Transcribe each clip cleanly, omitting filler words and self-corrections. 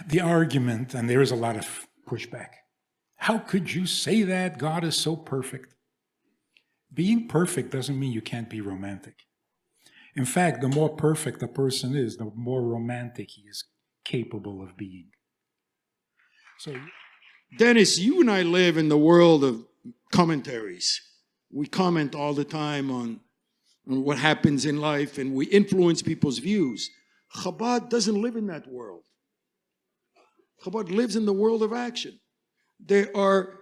the argument, and there is a lot of pushback. How could you say that? God is so perfect. Being perfect doesn't mean you can't be romantic. In fact, the more perfect a person is, the more romantic he is capable of being. So, Dennis, you and I live in the world of commentaries. We comment all the time on what happens in life, and we influence people's views. Chabad doesn't live in that world. Chabad lives in the world of action. There are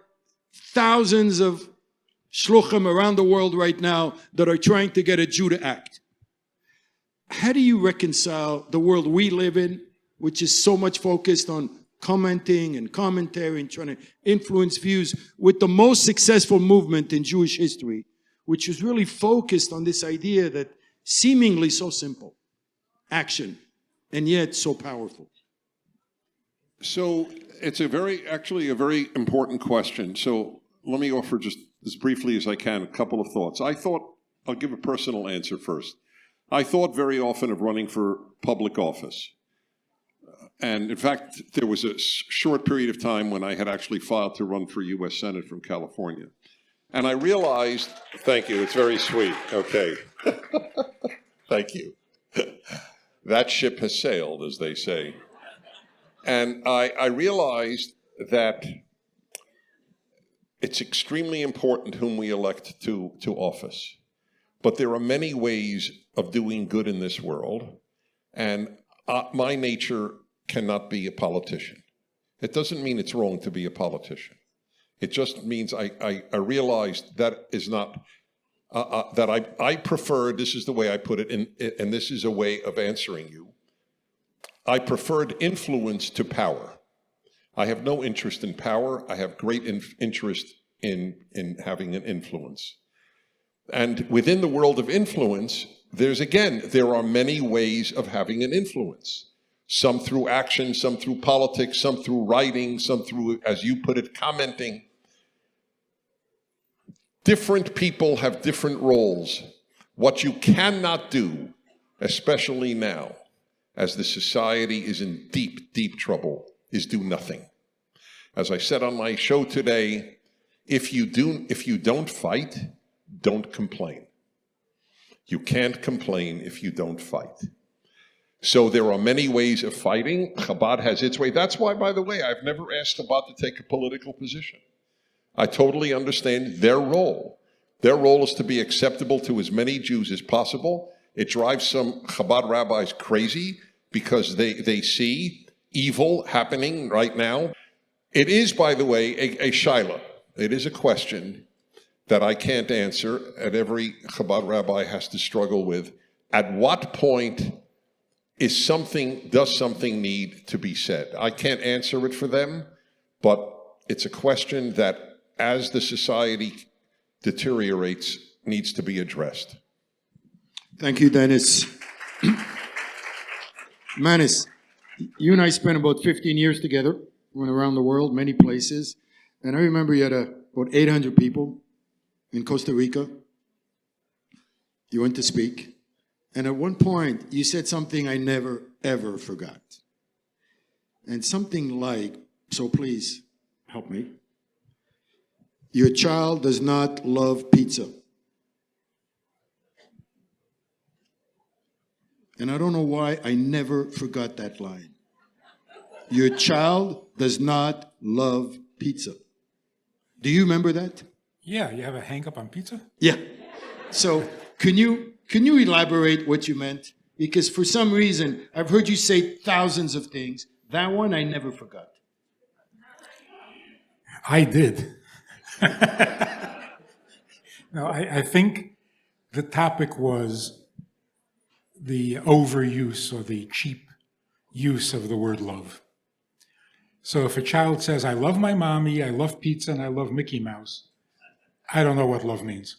thousands of shluchim around the world right now that are trying to get a Jew to act. How do you reconcile the world we live in, which is so much focused on commenting and commentary and trying to influence views, with the most successful movement in Jewish history, which was really focused on this idea that seemingly so simple, action, and yet so powerful? So it's actually a very important question. So let me offer just as briefly as I can a couple of thoughts. I'll give a personal answer first. I thought very often of running for public office. And in fact, there was a short period of time when I had actually filed to run for U.S. Senate from California. And I realized, thank you, it's very sweet, okay. Thank you. That ship has sailed, as they say. And I realized that it's extremely important whom we elect to office. But there are many ways of doing good in this world, and my nature cannot be a politician. It doesn't mean it's wrong to be a politician. It just means I realized that is not, that I prefer, this is the way I put it, and this is a way of answering you. I preferred influence to power. I have no interest in power. I have great interest in having an influence. And within the world of influence, there are many ways of having an influence. Some through action, some through politics, some through writing, some through, as you put it, commenting. Different people have different roles. What you cannot do, especially now, as the society is in deep, deep trouble, is do nothing. As I said on my show today, if you don't fight, don't complain. You can't complain if you don't fight. So there are many ways of fighting. Chabad has its way. That's why, by the way, I've never asked Chabad to take a political position. I totally understand their role. Their role is to be acceptable to as many Jews as possible. It drives some Chabad rabbis crazy because they see evil happening right now. It is, by the way, a shaila. It is a question that I can't answer, and every Chabad rabbi has to struggle with. At what point does something need to be said? I can't answer it for them, but it's a question that, as the society deteriorates, needs to be addressed. Thank you, Dennis. Manis, you and I spent about 15 years together, went around the world, many places, and I remember you had about 800 people in Costa Rica. You went to speak, and at one point, you said something I never, ever forgot. And something like, so please help me, your child does not love pizza. And I don't know why I never forgot that line. Your child does not love pizza. Do you remember that? yeah, you have a hang-up on pizza? Yeah. So can you elaborate what you meant? Because for some reason, I've heard you say thousands of things. That one I never forgot. I did. No, I think the topic was the overuse or the cheap use of the word love. So if a child says, I love my mommy, I love pizza, and I love Mickey Mouse, I don't know what love means.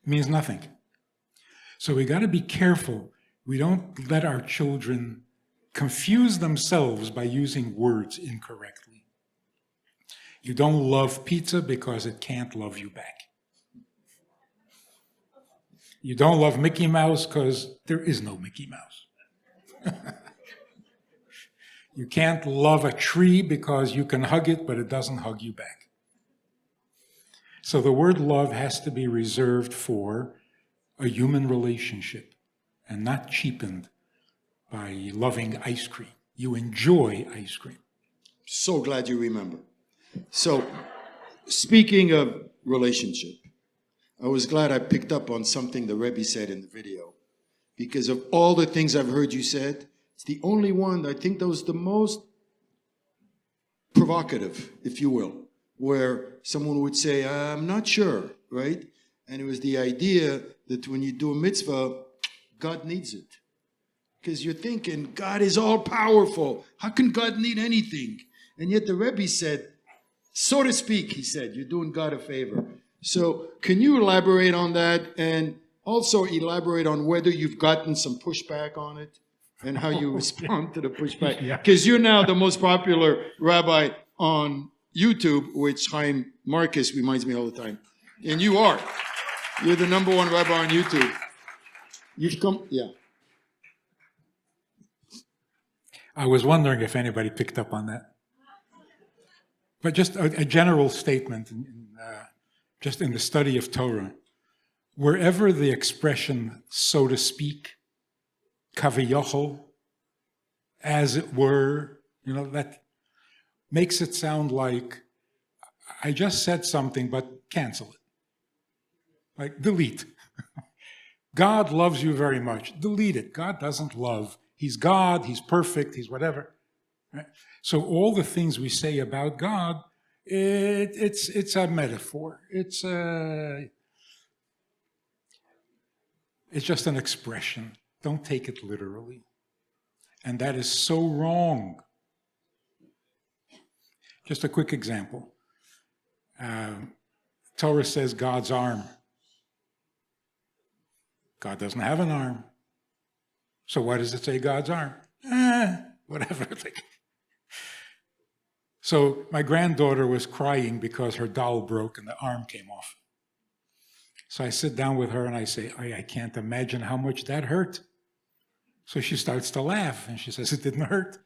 It means nothing. So we got to be careful. We don't let our children confuse themselves by using words incorrectly. You don't love pizza because it can't love you back. You don't love Mickey Mouse because there is no Mickey Mouse. You can't love a tree because you can hug it, but it doesn't hug you back. So the word love has to be reserved for a human relationship and not cheapened by loving ice cream. You enjoy ice cream. So glad you remember. So, speaking of relationship, I was glad I picked up on something the Rebbe said in the video. Because of all the things I've heard you said, it's the only one that I think that was the most provocative, if you will, where someone would say, I'm not sure, right? And it was the idea that when you do a mitzvah, God needs it. Because you're thinking, God is all powerful. How can God need anything? And yet the Rebbe said, so to speak, he said, you're doing God a favor. So can you elaborate on that and also elaborate on whether you've gotten some pushback on it and how you respond to the pushback? Because you're now the most popular rabbi on YouTube, which Chaim Marcus reminds me all the time. And you are. You're the number one rabbi on YouTube. You've come, yeah. I was wondering if anybody picked up on that. But just a general statement, just in the study of Torah, wherever the expression, so to speak, kaviyochol, as it were, that makes it sound like I just said something, but cancel it. Like, delete. God loves you very much. Delete it. God doesn't love. He's God, he's perfect, he's whatever. Right? So all the things we say about God, it's a metaphor. It's just an expression. Don't take it literally. And that is so wrong. Just a quick example. Torah says God's arm. God doesn't have an arm. So why does it say God's arm? Whatever. So my granddaughter was crying because her doll broke and the arm came off. So I sit down with her and I say, I can't imagine how much that hurt. So she starts to laugh and she says, it didn't hurt.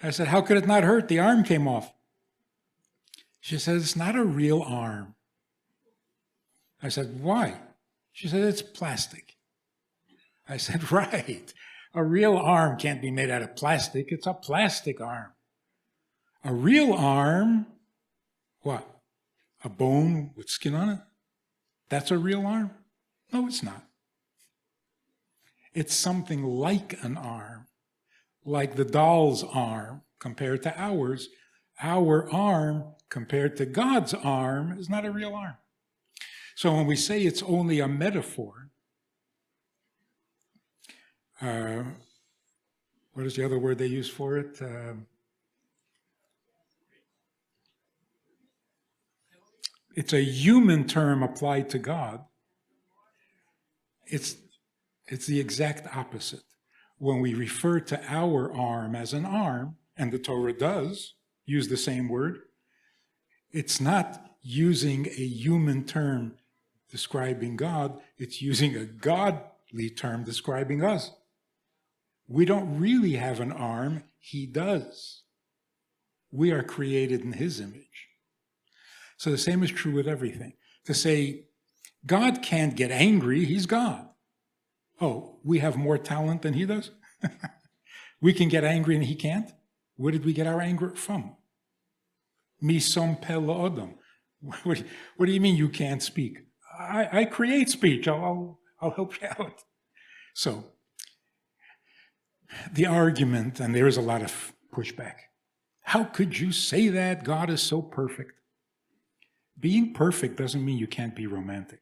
I said, how could it not hurt? The arm came off. She says, it's not a real arm. I said, why? She said, it's plastic. I said, right. A real arm can't be made out of plastic. It's a plastic arm. A real arm, what? A bone with skin on it? That's a real arm? No, it's not. It's something like an arm, like the doll's arm compared to ours. Our arm compared to God's arm is not a real arm. So when we say it's only a metaphor, what is the other word they use for it? It's a human term applied to God. It's the exact opposite. When we refer to our arm as an arm, and the Torah does use the same word, it's not using a human term describing God, it's using a godly term describing us. We don't really have an arm, he does. We are created in his image. So the same is true with everything. To say, God can't get angry, he's God. Oh, we have more talent than he does? We can get angry and he can't? Where did we get our anger from? Misom pel odom. What do you mean you can't speak? I create speech. I'll help you out. So, the argument, and there is a lot of pushback. How could you say that? God is so perfect. Being perfect doesn't mean you can't be romantic.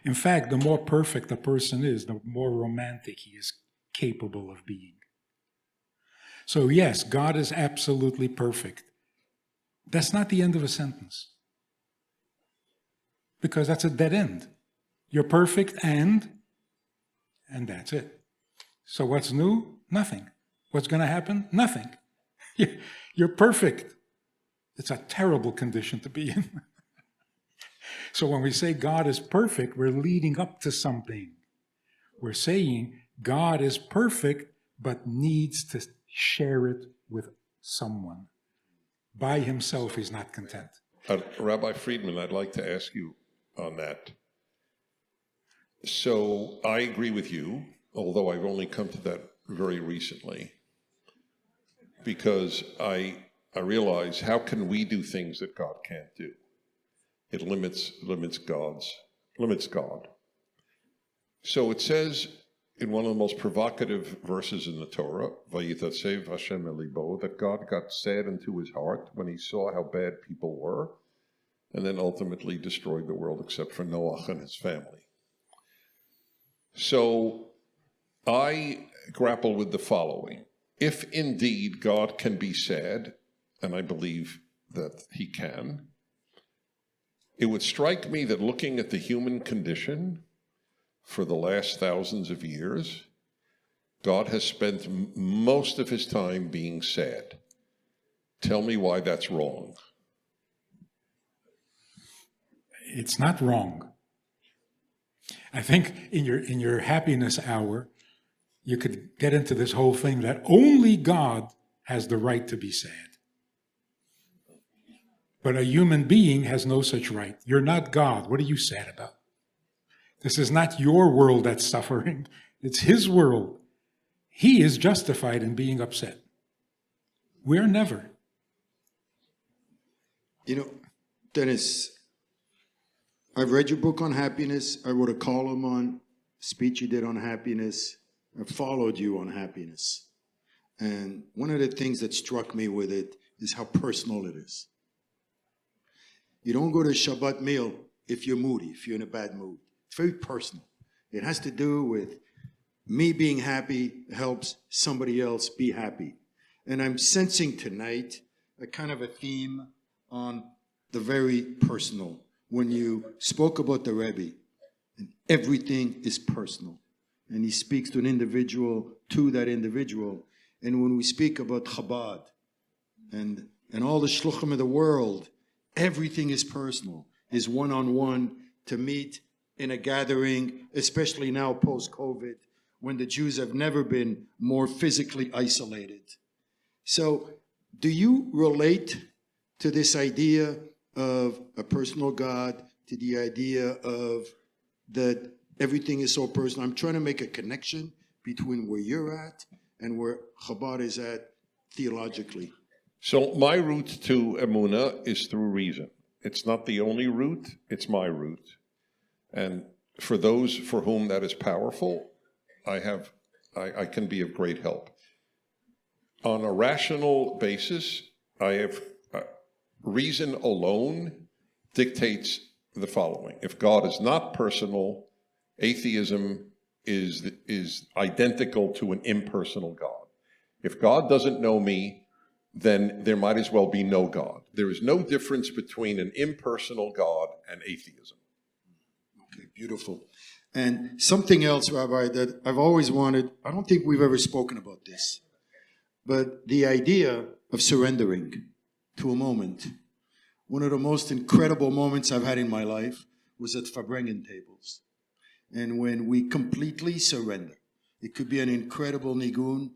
In fact, the more perfect a person is, the more romantic he is capable of being. So yes, God is absolutely perfect. That's not the end of a sentence. Because that's a dead end. You're perfect and that's it. So what's new? Nothing. What's going to happen? Nothing. You're perfect. It's a terrible condition to be in. So when we say God is perfect, we're leading up to something. We're saying God is perfect, but needs to share it with someone. By himself, he's not content. Rabbi Friedman, I'd like to ask you on that. So I agree with you, although I've only come to that very recently, because I realize, how can we do things that God can't do? It limits God. So it says in one of the most provocative verses in the Torah, Vayitatsev Hashem elibo, that God got sad into his heart when he saw how bad people were, and then ultimately destroyed the world except for Noah and his family. So I grapple with the following. If indeed God can be sad, and I believe that he can, it would strike me that looking at the human condition for the last thousands of years, God has spent most of his time being sad. Tell me why that's wrong. It's not wrong. I think in your happiness hour, you could get into this whole thing that only God has the right to be sad. But a human being has no such right. You're not God. What are you sad about? This is not your world that's suffering. It's his world. He is justified in being upset. We're never. You know, Dennis, I've read your book on happiness. I wrote a column on speech you did on happiness. I followed you on happiness. And one of the things that struck me with it is how personal it is. You don't go to a Shabbat meal if you're moody, if you're in a bad mood. It's very personal. It has to do with me being happy helps somebody else be happy. And I'm sensing tonight a kind of a theme on the very personal. When you spoke about the Rebbe, and everything is personal. And he speaks to an individual, to that individual. And when we speak about Chabad and all the shluchim of the world, everything is personal, is one-on-one to meet in a gathering, especially now post-COVID, when the Jews have never been more physically isolated. So do you relate to this idea of a personal God, to the idea of that everything is so personal? I'm trying to make a connection between where you're at and where Chabad is at theologically. So my route to Emunah is through reason. It's not the only route, it's my route. And for those for whom that is powerful, I can be of great help. On a rational basis, I have reason alone dictates the following. If God is not personal, atheism is identical to an impersonal God. If God doesn't know me, then there might as well be no God. There is no difference between an impersonal God and atheism. Okay, beautiful. And something else, Rabbi, that I've always wanted, I don't think we've ever spoken about this, but the idea of surrendering to a moment. One of the most incredible moments I've had in my life was at Farbrengen tables. And when we completely surrender, it could be an incredible nigun,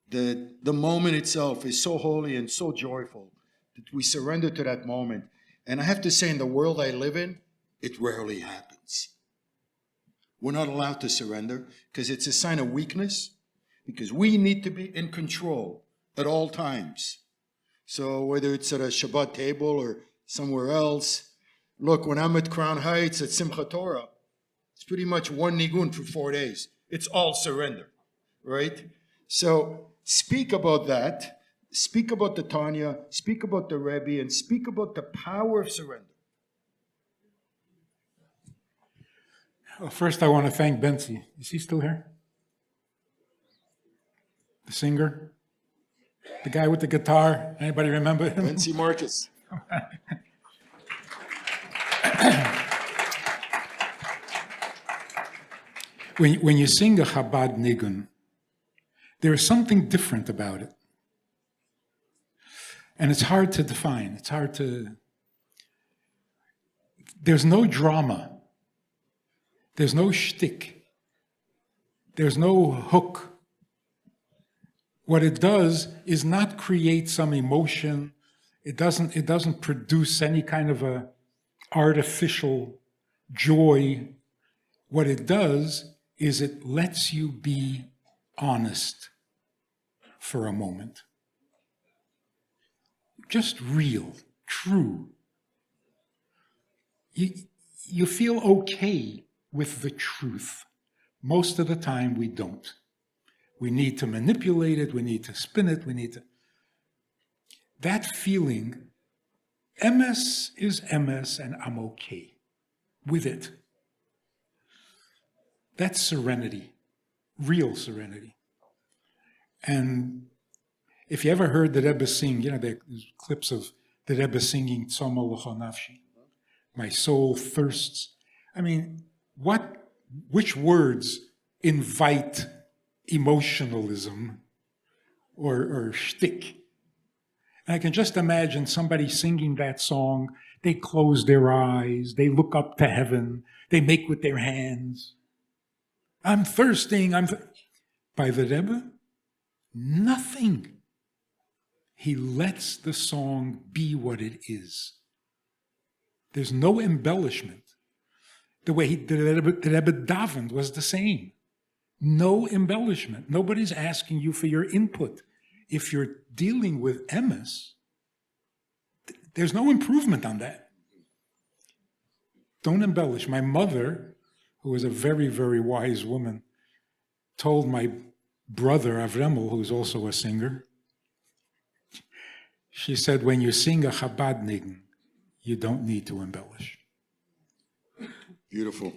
that the moment itself is so holy and so joyful that we surrender to that moment. And I have to say, in the world I live in, it rarely happens. We're not allowed to surrender because it's a sign of weakness, because we need to be in control at all times. So whether it's at a Shabbat table or somewhere else, look, when I'm at Crown Heights at Simchat Torah, it's pretty much one nigun for 4 days. It's all surrender, right? So speak about that. Speak about the Tanya. Speak about the Rebbe, and speak about the power of surrender. Well, first, I want to thank Benzi. Is he still here? The singer? The guy with the guitar? Anybody remember him? Benzi Marcus. When you sing a Chabad nigun, there is something different about it. And it's hard to define. It's hard to... There's no drama. There's no shtick. There's no hook. What it does is not create some emotion. It doesn't produce any kind of a artificial joy. What it does is it lets you be honest for a moment. Just real, true. You feel okay with the truth. Most of the time we don't. We need to manipulate it, we need to spin it, that feeling, MS is MS and I'm okay with it. That's serenity, real serenity. And if you ever heard the Rebbe sing, there's clips of the Rebbe singing Tzoma L'cho Nafshi, my soul thirsts. I mean, which words invite emotionalism or shtick? And I can just imagine somebody singing that song. They close their eyes, they look up to heaven, they make with their hands. I'm thirsting, By the Rebbe, nothing. He lets the song be what it is. There's no embellishment. The way the Rebbe davened was the same. No embellishment. Nobody's asking you for your input. If you're dealing with MS, there's no improvement on that. Don't embellish. My mother, who was a very, very wise woman, told my brother Avremel, who's also a singer, she said, when you sing a Chabad nigun, you don't need to embellish. Beautiful.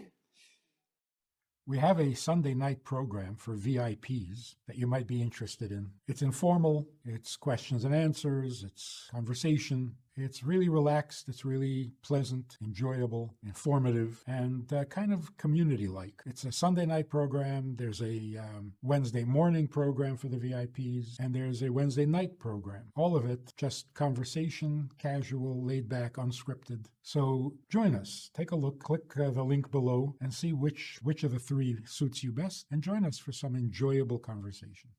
We have a Sunday night program for VIPs that you might be interested in. It's informal, it's questions and answers, it's conversation. It's really relaxed, it's really pleasant, enjoyable, informative, and kind of community-like. It's a Sunday night program, there's a Wednesday morning program for the VIPs, and there's a Wednesday night program. All of it just conversation, casual, laid back, unscripted. So join us, take a look, click the link below, and see which of the three suits you best, and join us for some enjoyable conversation.